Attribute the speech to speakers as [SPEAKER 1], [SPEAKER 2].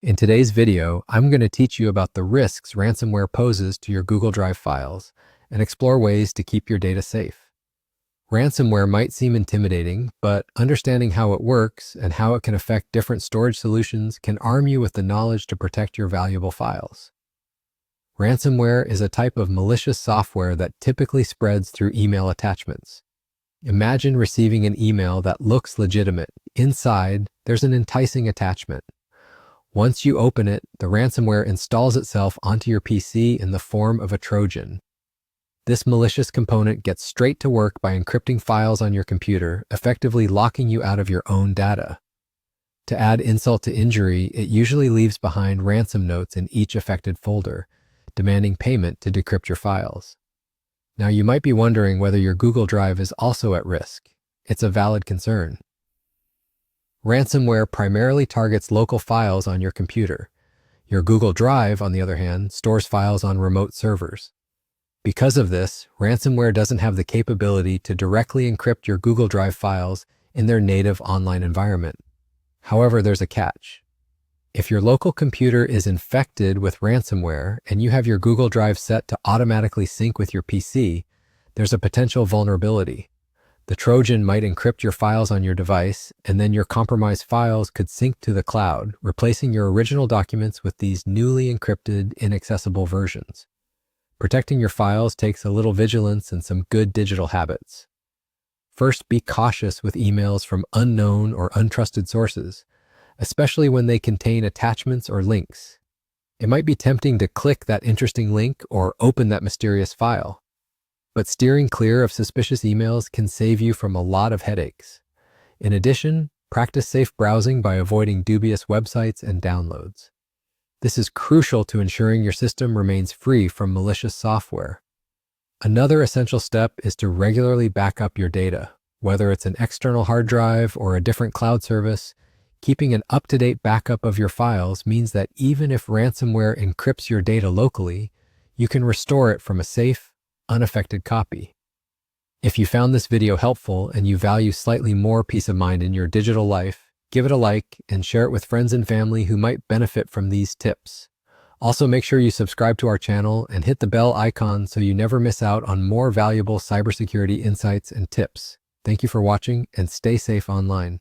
[SPEAKER 1] In today's video, I'm going to teach you about the risks ransomware poses to your Google Drive files and explore ways to keep your data safe. Ransomware might seem intimidating, but understanding how it works and how it can affect different storage solutions can arm you with the knowledge to protect your valuable files. Ransomware is a type of malicious software that typically spreads through email attachments. Imagine receiving an email that looks legitimate. Inside, there's an enticing attachment. Once you open it, the ransomware installs itself onto your PC in the form of a Trojan. This malicious component gets straight to work by encrypting files on your computer, effectively locking you out of your own data. To add insult to injury, it usually leaves behind ransom notes in each affected folder, demanding payment to decrypt your files. Now, you might be wondering whether your Google Drive is also at risk. It's a valid concern. Ransomware primarily targets local files on your computer. Your Google Drive, on the other hand, stores files on remote servers. Because of this, ransomware doesn't have the capability to directly encrypt your Google Drive files in their native online environment. However, there's a catch. If your local computer is infected with ransomware and you have your Google Drive set to automatically sync with your PC, there's a potential vulnerability. The Trojan might encrypt your files on your device, and then your compromised files could sync to the cloud, replacing your original documents with these newly encrypted, inaccessible versions. Protecting your files takes a little vigilance and some good digital habits. First, be cautious with emails from unknown or untrusted sources, especially when they contain attachments or links. It might be tempting to click that interesting link or open that mysterious file. But steering clear of suspicious emails can save you from a lot of headaches. In addition, practice safe browsing by avoiding dubious websites and downloads. This is crucial to ensuring your system remains free from malicious software. Another essential step is to regularly back up your data. Whether it's an external hard drive or a different cloud service, keeping an up-to-date backup of your files means that even if ransomware encrypts your data locally, you can restore it from a safe, unaffected copy. If you found this video helpful and you value slightly more peace of mind in your digital life, give it a like and share it with friends and family who might benefit from these tips. Also, make sure you subscribe to our channel and hit the bell icon so you never miss out on more valuable cybersecurity insights and tips. Thank you for watching and stay safe online.